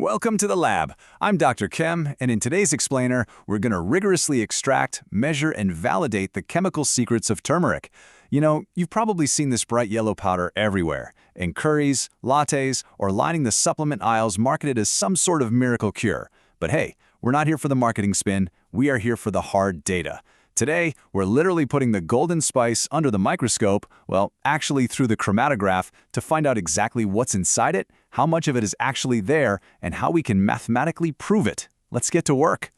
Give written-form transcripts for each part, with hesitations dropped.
Welcome to the lab. I'm Dr. Chem, and in today's explainer, we're going to rigorously extract, measure, and validate the chemical secrets of turmeric. You know, you've probably seen this bright yellow powder everywhere, in curries, lattes, or lining the supplement aisles marketed as some sort of miracle cure. But hey, we're not here for the marketing spin, we are here for the hard data. Today, we're literally putting the golden spice under the microscope, well, actually through the chromatograph, to find out exactly what's inside it, how much of it is actually there, and how we can mathematically prove it. Let's get to work.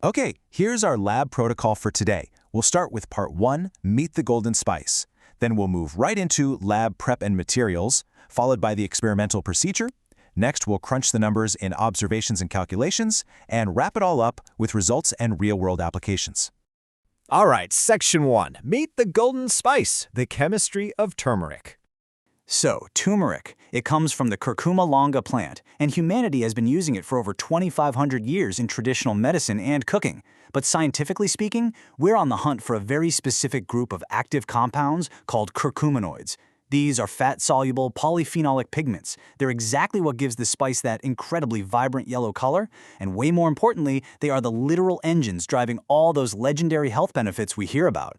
Okay, here's our lab protocol for today. We'll start with part 1, meet the golden spice. Then we'll move right into lab prep and materials, followed by the experimental procedure. Next, we'll crunch the numbers in observations and calculations, and wrap it all up with results and real-world applications. All right, Section 1. Meet the golden spice, the chemistry of turmeric. So, turmeric. It comes from the Curcuma longa plant, and humanity has been using it for over 2,500 years in traditional medicine and cooking. But scientifically speaking, we're on the hunt for a very specific group of active compounds called curcuminoids. These are fat-soluble polyphenolic pigments. They're exactly what gives the spice that incredibly vibrant yellow color, and way more importantly, they are the literal engines driving all those legendary health benefits we hear about.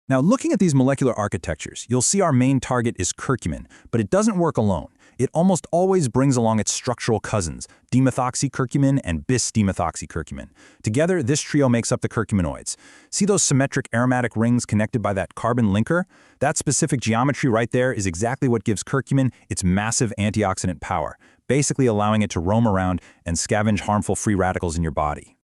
Now, looking at these molecular architectures, you'll see our main target is curcumin, but it doesn't work alone. It almost always brings along its structural cousins, dimethoxycurcumin and bis-dimethoxycurcumin. Together, this trio makes up the curcuminoids. See those symmetric aromatic rings connected by that carbon linker? That specific geometry right there is exactly what gives curcumin its massive antioxidant power, basically allowing it to roam around and scavenge harmful free radicals in your body.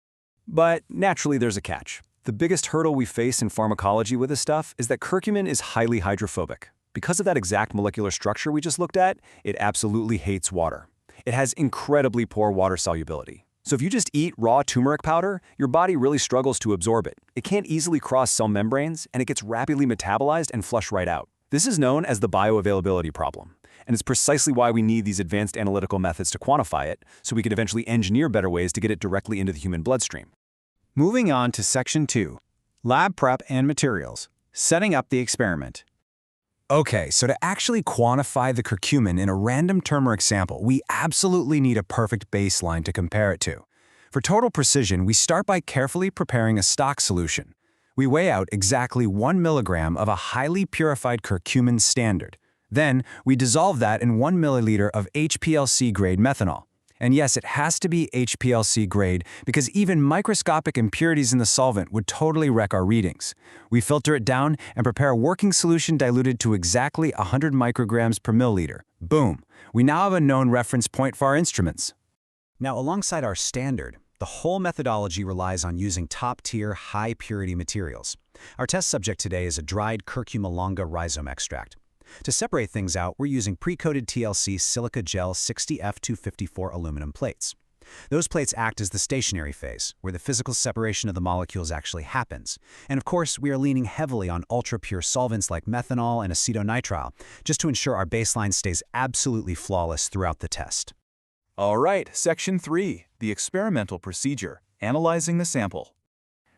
But naturally, there's a catch. The biggest hurdle we face in pharmacology with this stuff is that curcumin is highly hydrophobic. Because of that exact molecular structure we just looked at, it absolutely hates water. It has incredibly poor water solubility. So if you just eat raw turmeric powder, your body really struggles to absorb it. It can't easily cross cell membranes, and it gets rapidly metabolized and flushed right out. This is known as the bioavailability problem. And it's precisely why we need these advanced analytical methods to quantify it, so we could eventually engineer better ways to get it directly into the human bloodstream. Moving on to Section 2, lab prep and materials, setting up the experiment. Okay, so to actually quantify the curcumin in a random turmeric sample, we absolutely need a perfect baseline to compare it to. For total precision, we start by carefully preparing a stock solution. We weigh out exactly 1 milligram of a highly purified curcumin standard. Then, we dissolve that in 1 milliliter of HPLC grade methanol. And yes, it has to be HPLC grade because even microscopic impurities in the solvent would totally wreck our readings. We filter it down and prepare a working solution diluted to exactly 100 micrograms per milliliter. Boom! We now have a known reference point for our instruments. Now, alongside our standard, the whole methodology relies on using top-tier, high-purity materials. Our test subject today is a dried Curcuma longa rhizome extract. To separate things out, we're using pre-coated TLC silica gel 60F254 aluminum plates. Those plates act as the stationary phase, where the physical separation of the molecules actually happens. And of course, we are leaning heavily on ultra-pure solvents like methanol and acetonitrile, just to ensure our baseline stays absolutely flawless throughout the test. All right, Section 3, the experimental procedure, analyzing the sample.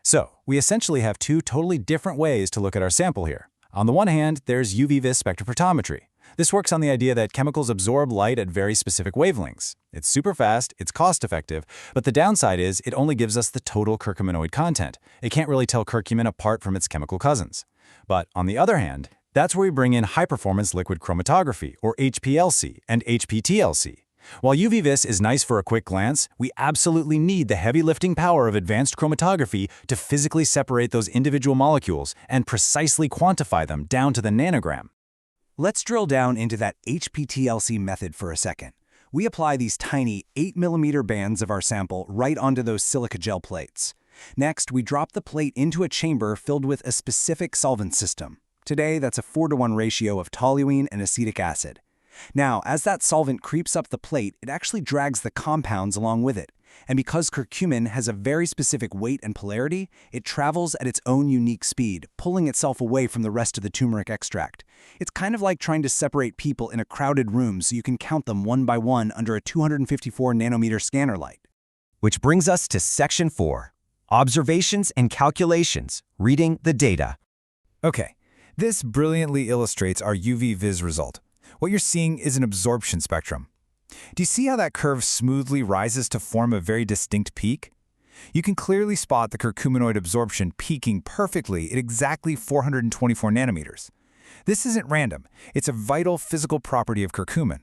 So, we essentially have two totally different ways to look at our sample here. On the one hand, there's UV-Visible spectrophotometry. This works on the idea that chemicals absorb light at very specific wavelengths. It's super fast, it's cost-effective, but the downside is it only gives us the total curcuminoid content. It can't really tell curcumin apart from its chemical cousins. But on the other hand, that's where we bring in high-performance liquid chromatography, or HPLC, and HPTLC. While UV-Vis is nice for a quick glance, we absolutely need the heavy lifting power of advanced chromatography to physically separate those individual molecules and precisely quantify them down to the nanogram. Let's drill down into that HPTLC method for a second. We apply these tiny 8mm bands of our sample right onto those silica gel plates. Next, we drop the plate into a chamber filled with a specific solvent system. Today, that's a 4:1 ratio of toluene and acetic acid. Now, as that solvent creeps up the plate, it actually drags the compounds along with it. And because curcumin has a very specific weight and polarity, it travels at its own unique speed, pulling itself away from the rest of the turmeric extract. It's kind of like trying to separate people in a crowded room so you can count them one by one under a 254 nanometer scanner light. Which brings us to Section 4, Observations and Calculations, Reading the Data. Okay, this brilliantly illustrates our UV-Vis result. What you're seeing is an absorption spectrum. Do you see how that curve smoothly rises to form a very distinct peak? You can clearly spot the curcuminoid absorption peaking perfectly at exactly 424 nanometers. This isn't random. It's a vital physical property of curcumin.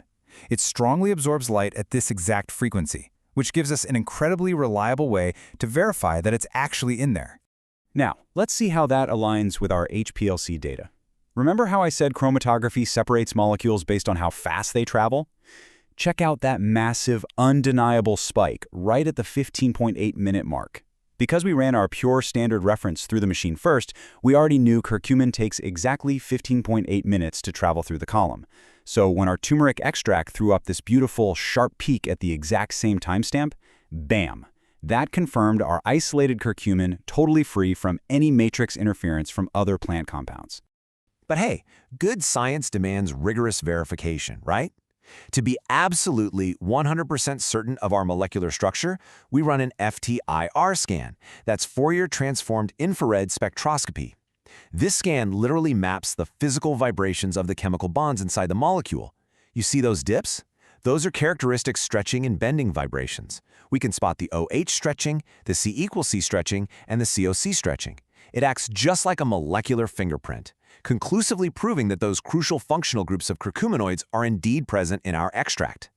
It strongly absorbs light at this exact frequency, which gives us an incredibly reliable way to verify that it's actually in there. Now, let's see how that aligns with our HPLC data. Remember how I said chromatography separates molecules based on how fast they travel? Check out that massive, undeniable spike right at the 15.8-minute mark. Because we ran our pure standard reference through the machine first, we already knew curcumin takes exactly 15.8 minutes to travel through the column. So when our turmeric extract threw up this beautiful, sharp peak at the exact same timestamp, bam! That confirmed our isolated curcumin totally free from any matrix interference from other plant compounds. But hey, good science demands rigorous verification, right? To be absolutely 100% certain of our molecular structure, we run an FTIR scan. That's Fourier Transformed Infrared Spectroscopy. This scan literally maps the physical vibrations of the chemical bonds inside the molecule. You see those dips? Those are characteristic stretching and bending vibrations. We can spot the OH stretching, the C=C stretching, and the COC stretching. It acts just like a molecular fingerprint, conclusively proving that those crucial functional groups of curcuminoids are indeed present in our extract.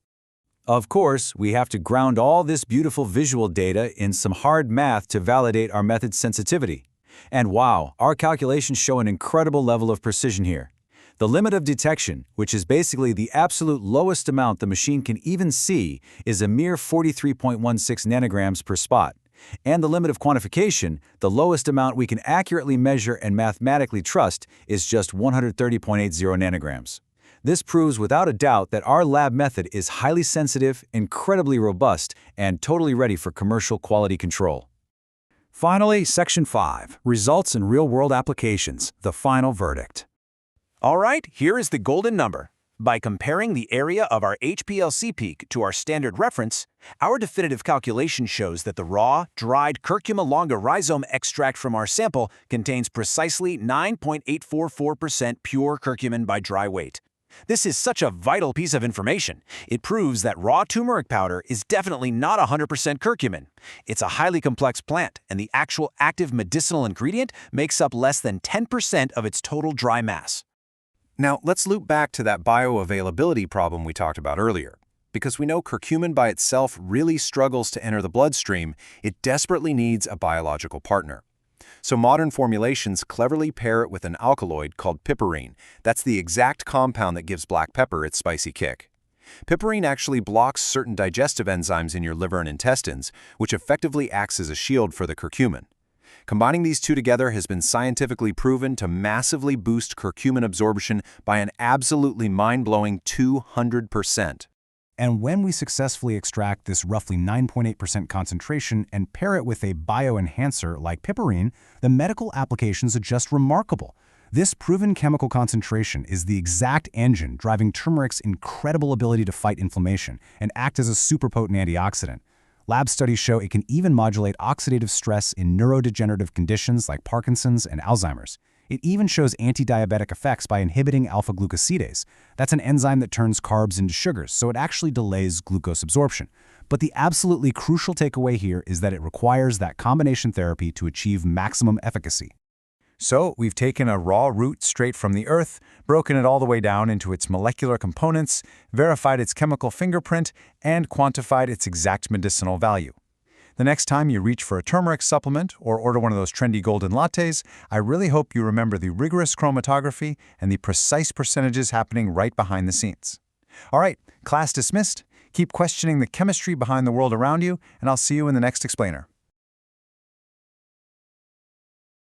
Of course, we have to ground all this beautiful visual data in some hard math to validate our method's sensitivity. And wow, our calculations show an incredible level of precision here. The limit of detection, which is basically the absolute lowest amount the machine can even see, is a mere 43.16 nanograms per spot. And the limit of quantification, the lowest amount we can accurately measure and mathematically trust, is just 130.80 nanograms. This proves without a doubt that our lab method is highly sensitive, incredibly robust, and totally ready for commercial quality control. Finally, Section 5, Results in Real-World Applications, the final verdict. All right, here is the golden number. By comparing the area of our HPLC peak to our standard reference, our definitive calculation shows that the raw, dried Curcuma longa rhizome extract from our sample contains precisely 9.844% pure curcumin by dry weight. This is such a vital piece of information. It proves that raw turmeric powder is definitely not 100% curcumin. It's a highly complex plant, and the actual active medicinal ingredient makes up less than 10% of its total dry mass. Now, let's loop back to that bioavailability problem we talked about earlier. Because we know curcumin by itself really struggles to enter the bloodstream, it desperately needs a biological partner. So modern formulations cleverly pair it with an alkaloid called piperine. That's the exact compound that gives black pepper its spicy kick. Piperine actually blocks certain digestive enzymes in your liver and intestines, which effectively acts as a shield for the curcumin. Combining these two together has been scientifically proven to massively boost curcumin absorption by an absolutely mind-blowing 200%. And when we successfully extract this roughly 9.8% concentration and pair it with a bioenhancer like piperine, the medical applications are just remarkable. This proven chemical concentration is the exact engine driving turmeric's incredible ability to fight inflammation and act as a super-potent antioxidant. Lab studies show it can even modulate oxidative stress in neurodegenerative conditions like Parkinson's and Alzheimer's. It even shows anti-diabetic effects by inhibiting alpha-glucosidase. That's an enzyme that turns carbs into sugars, so it actually delays glucose absorption. But the absolutely crucial takeaway here is that it requires that combination therapy to achieve maximum efficacy. So we've taken a raw root straight from the earth, broken it all the way down into its molecular components, verified its chemical fingerprint, and quantified its exact medicinal value. The next time you reach for a turmeric supplement or order one of those trendy golden lattes, I really hope you remember the rigorous chromatography and the precise percentages happening right behind the scenes. All right, class dismissed. Keep questioning the chemistry behind the world around you, and I'll see you in the next explainer.